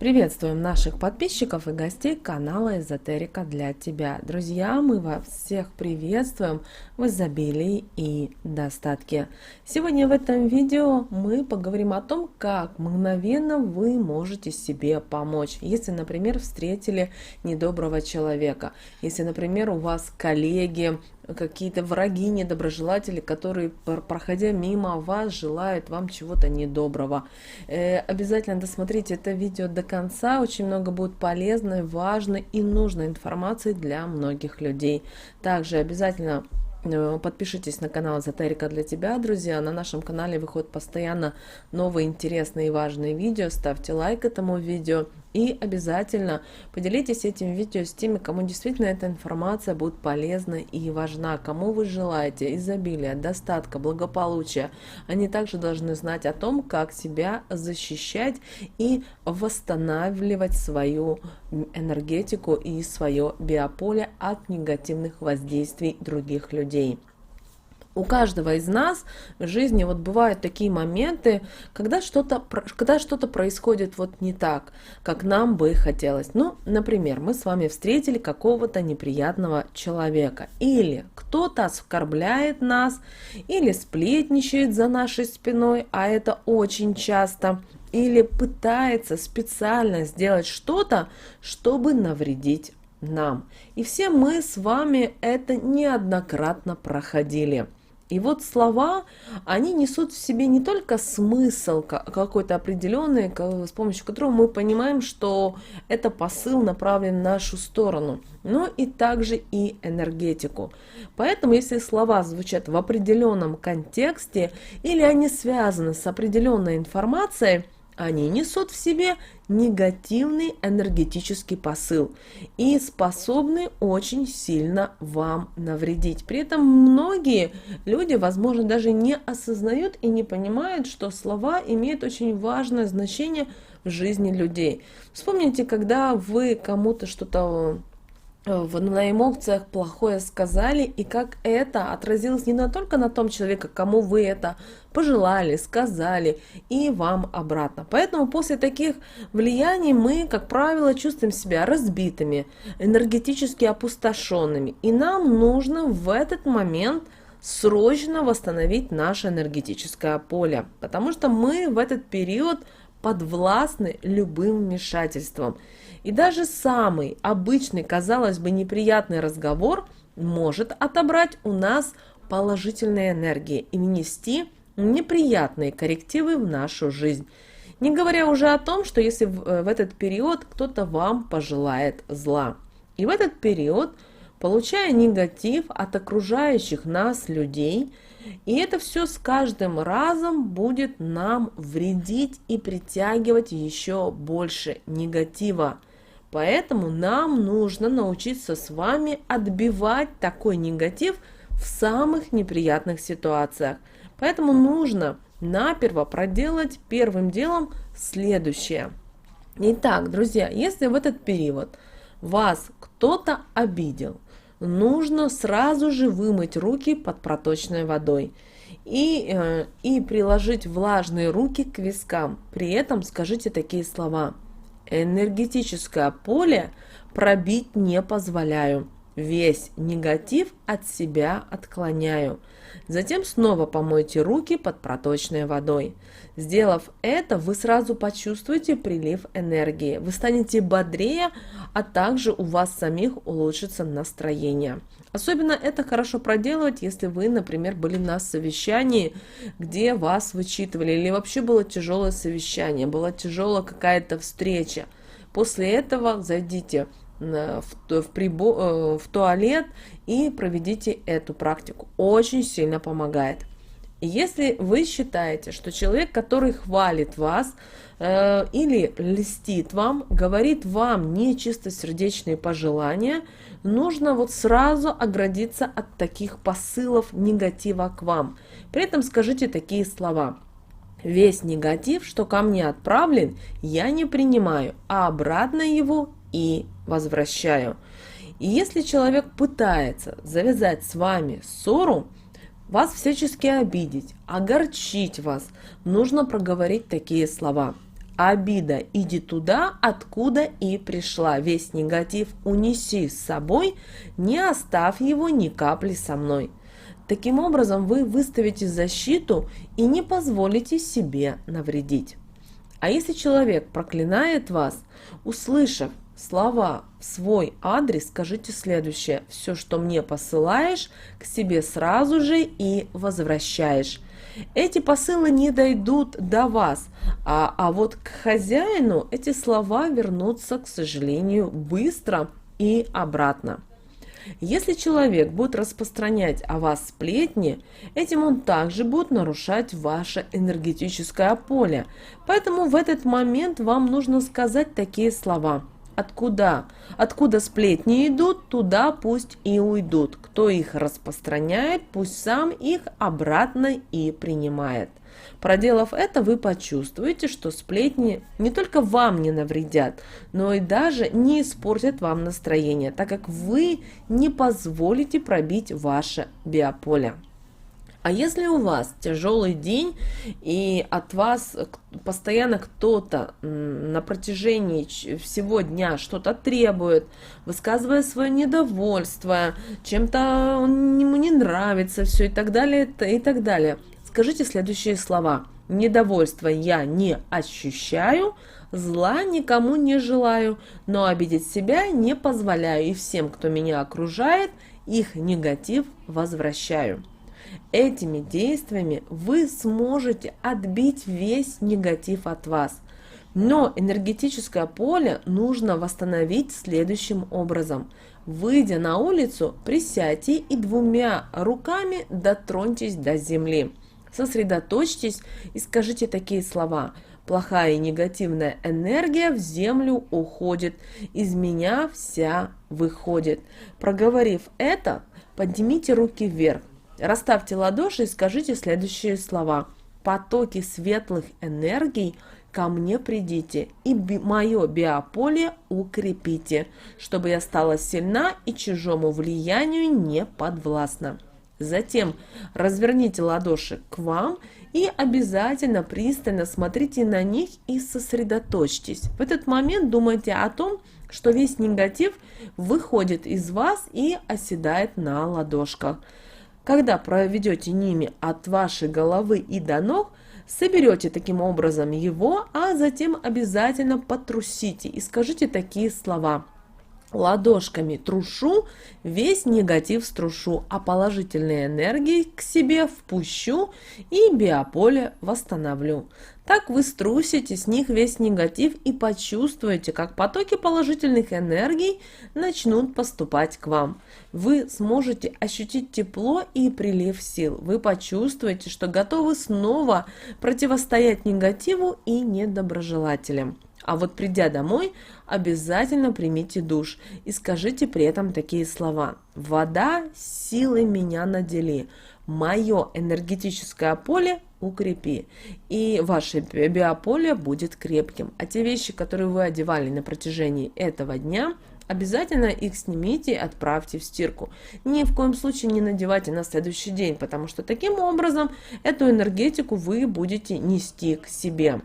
Приветствуем наших подписчиков и гостей канала Эзотерика для тебя. Друзья, мы вас всех приветствуем в изобилии и достатке. Сегодня в этом видео мы поговорим о том, как мгновенно вы можете себе помочь. Если, например, встретили недоброго человека, если, например, у вас коллеги, какие-то враги, недоброжелатели, которые, проходя мимо вас, желают вам чего-то недоброго. Обязательно досмотрите это видео до конца, очень много будет полезной, важной и нужной информации для многих людей. Также обязательно подпишитесь на канал Эзотерика для тебя, друзья. На нашем канале выходят постоянно новые интересные и важные видео. Ставьте лайк этому видео и обязательно поделитесь этим видео с теми, кому действительно эта информация будет полезна и важна, кому вы желаете изобилия, достатка, благополучия. Они также должны знать о том, как себя защищать и восстанавливать свою энергетику и свое биополе от негативных воздействий других людей. У каждого из нас в жизни бывают такие моменты, когда что-то происходит не так, как нам бы хотелось. Например, мы с вами встретили какого-то неприятного человека, или кто-то оскорбляет нас, или сплетничает за нашей спиной, а это очень часто, или пытается специально сделать что-то, чтобы навредить нам. И все мы с вами это неоднократно проходили. И слова, они несут в себе не только смысл какой-то определенный, с помощью которого мы понимаем, что это посыл направлен в нашу сторону, но и также и энергетику. Поэтому, если слова звучат в определенном контексте или они связаны с определенной информацией, они несут в себе негативный энергетический посыл и способны очень сильно вам навредить. При этом многие люди, возможно, даже не осознают и не понимают, что слова имеют очень важное значение в жизни людей. Вспомните, когда вы кому-то что-то на эмоциях плохое сказали, и как это отразилось не только на том человеке, кому вы это пожелали, сказали, и вам обратно. Поэтому после таких влияний мы, как правило, чувствуем себя разбитыми, энергетически опустошенными, и нам нужно в этот момент срочно восстановить наше энергетическое поле, потому что мы в этот период подвластны любым вмешательствам. И даже самый обычный, казалось бы, неприятный разговор может отобрать у нас положительные энергии и внести неприятные коррективы в нашу жизнь. Не говоря уже о том, что если в этот период кто-то вам пожелает зла. И в этот период, получая негатив от окружающих нас людей, и это все с каждым разом будет нам вредить и притягивать еще больше негатива. Поэтому нам нужно научиться с вами отбивать такой негатив в самых неприятных ситуациях. Поэтому нужно наперво проделать первым делом следующее. Итак, друзья, если в этот период вас кто-то обидел, нужно сразу же вымыть руки под проточной водой и приложить влажные руки к вискам. При этом скажите такие слова: энергетическое поле пробить не позволяю, весь негатив от себя отклоняю. Затем снова помойте руки под проточной водой. Сделав это, вы сразу почувствуете прилив энергии. Вы станете бодрее, а также у вас самих улучшится настроение. Особенно это хорошо проделывать, если вы, например, были на совещании, где вас вычитывали, или вообще было тяжелое совещание, была тяжелая какая-то встреча. После этого зайдите в туалет и проведите эту практику. Очень сильно помогает. И если вы считаете, что человек, который хвалит вас или льстит вам, говорит вам нечистосердечные пожелания, нужно сразу оградиться от таких посылов негатива к вам. При этом скажите такие слова: весь негатив, что ко мне отправлен, я не принимаю, а обратно его и возвращаю. И если человек пытается завязать с вами ссору, вас всячески обидеть, огорчить вас, нужно проговорить такие слова: обида, иди туда, откуда и пришла. Весь негатив унеси с собой, не оставь его ни капли со мной. Таким образом, вы выставите защиту и не позволите себе навредить. А если человек проклинает вас, услышав слова в свой адрес, скажите следующее: все, что мне посылаешь, к себе сразу же и возвращаешь. Эти посылы не дойдут до вас, а вот к хозяину эти слова вернутся, к сожалению, быстро и обратно. Если человек будет распространять о вас сплетни, этим он также будет нарушать ваше энергетическое поле. Поэтому в этот момент вам нужно сказать такие слова: откуда сплетни идут, туда пусть и уйдут. Кто их распространяет, пусть сам их обратно и принимает. Проделав это, вы почувствуете, что сплетни не только вам не навредят, но и даже не испортят вам настроение, так как вы не позволите пробить ваше биополе. А если у вас тяжелый день и от вас постоянно кто-то на протяжении всего дня что-то требует, высказывая свое недовольство, чем-то ему не нравится все и так далее, и так далее, скажите следующие слова: недовольство я не ощущаю, зла никому не желаю, но обидеть себя не позволяю, и всем, кто меня окружает, их негатив возвращаю. Этими действиями вы сможете отбить весь негатив от вас. Но энергетическое поле нужно восстановить следующим образом. Выйдя на улицу, присядьте и двумя руками дотроньтесь до земли. Сосредоточьтесь и скажите такие слова: плохая и негативная энергия в землю уходит, из меня вся выходит. Проговорив это, поднимите руки вверх. Расставьте ладоши и скажите следующие слова: потоки светлых энергий ко мне придите и мое биополе укрепите, чтобы я стала сильна и чужому влиянию не подвластна. Затем разверните ладоши к вам и обязательно пристально смотрите на них и сосредоточьтесь. В этот момент думайте о том, что весь негатив выходит из вас и оседает на ладошках. Когда проведете ними от вашей головы и до ног, соберете таким образом его, а затем обязательно потрусите и скажите такие слова: ладошками трушу, весь негатив струшу, а положительные энергии к себе впущу и биополе восстановлю. Так вы струсите с них весь негатив и почувствуете, как потоки положительных энергий начнут поступать к вам. Вы сможете ощутить тепло и прилив сил. Вы почувствуете, что готовы снова противостоять негативу и недоброжелателям. А вот придя домой, обязательно примите душ и скажите при этом такие слова: вода силой меня надели, мое энергетическое поле укрепи, и ваше биополе будет крепким. А те вещи, которые вы одевали на протяжении этого дня, обязательно их снимите и отправьте в стирку. Ни в коем случае не надевайте на следующий день, потому что таким образом эту энергетику вы будете нести к себе.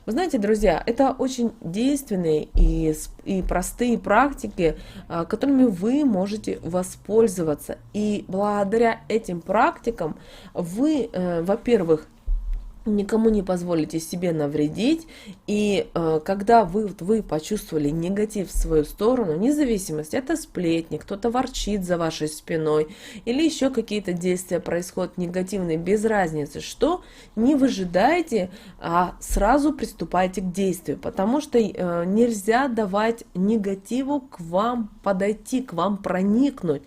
Вы знаете, друзья, это очень действенные и простые практики, которыми вы можете воспользоваться. И благодаря этим практикам вы, во-первых, никому не позволите себе навредить, и когда вы почувствовали негатив в свою сторону, независимость, это сплетни, кто-то ворчит за вашей спиной, или еще какие-то действия происходят негативные, без разницы, что не выжидайте, а сразу приступайте к действию, потому что нельзя давать негативу к вам подойти, к вам проникнуть,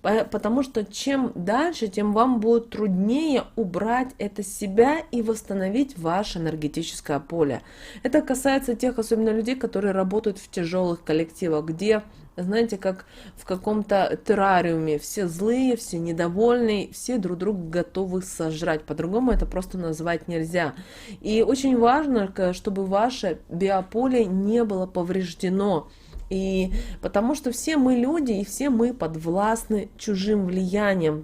потому что чем дальше, тем вам будет труднее убрать это с себя и восстановить ваше энергетическое поле. Это касается тех, особенно людей, которые работают в тяжелых коллективах, где, знаете, как в каком-то террариуме, все злые, все недовольные, все друг друга готовы сожрать. По-другому это просто назвать нельзя. И очень важно, чтобы ваше биополе не было повреждено. И потому что все мы люди, и все мы подвластны чужим влиянием.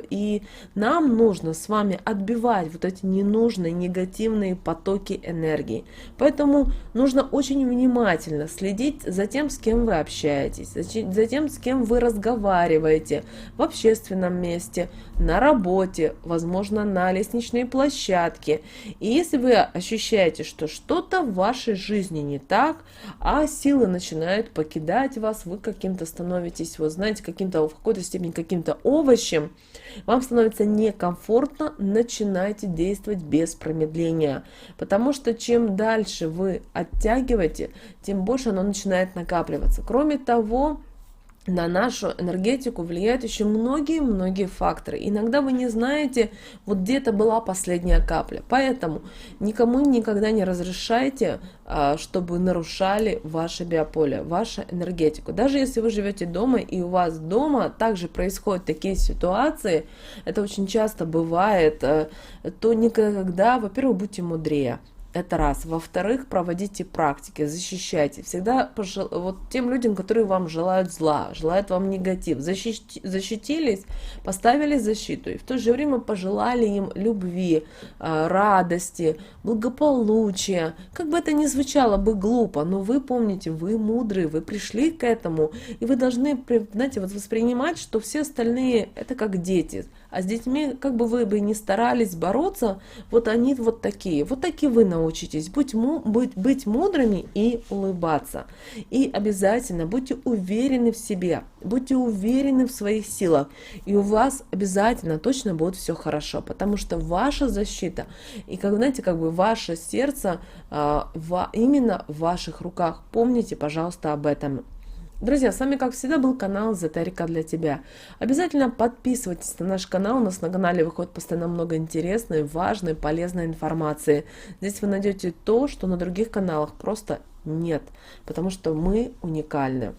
И нам нужно с вами отбивать вот эти ненужные, негативные потоки энергии. Поэтому нужно очень внимательно следить за тем, с кем вы общаетесь, за тем, с кем вы разговариваете в общественном месте, на работе, возможно, на лестничной площадке. И если вы ощущаете, что что-то в вашей жизни не так, а силы начинают покидать вас, вы каким-то становитесь, вы знаете, каким-то в какой-то степени каким-то овощем, вам становится некомфортно, начинайте действовать без промедления. Потому что чем дальше вы оттягиваете, тем больше оно начинает накапливаться. Кроме того, на нашу энергетику влияют еще многие-многие факторы. Иногда вы не знаете, вот где-то была последняя капля. Поэтому никому никогда не разрешайте, чтобы нарушали ваше биополе, вашу энергетику. Даже если вы живете дома и у вас дома также происходят такие ситуации, это очень часто бывает, то никогда, во-первых, будьте мудрее. Это раз. Во-вторых, проводите практики, защищайте. Всегда вот тем людям, которые вам желают зла, желают вам негатив, защитились, поставили защиту. И в то же время пожелали им любви, радости, благополучия. Как бы это ни звучало бы глупо, но вы помните, вы мудрые, вы пришли к этому. И вы должны, знаете, вот воспринимать, что все остальные это как дети. А с детьми, как бы вы бы ни старались бороться, вот они вот такие вы научитесь быть мудрыми и улыбаться. И обязательно будьте уверены в себе, будьте уверены в своих силах. И у вас обязательно точно будет все хорошо, потому что ваша защита, и как знаете, как бы ваше сердце именно в ваших руках. Помните, пожалуйста, об этом. Друзья, с вами, как всегда, был канал Эзотерика для тебя. Обязательно подписывайтесь на наш канал. У нас на канале выходит постоянно много интересной, важной, полезной информации. Здесь вы найдете то, что на других каналах просто нет, потому что мы уникальны.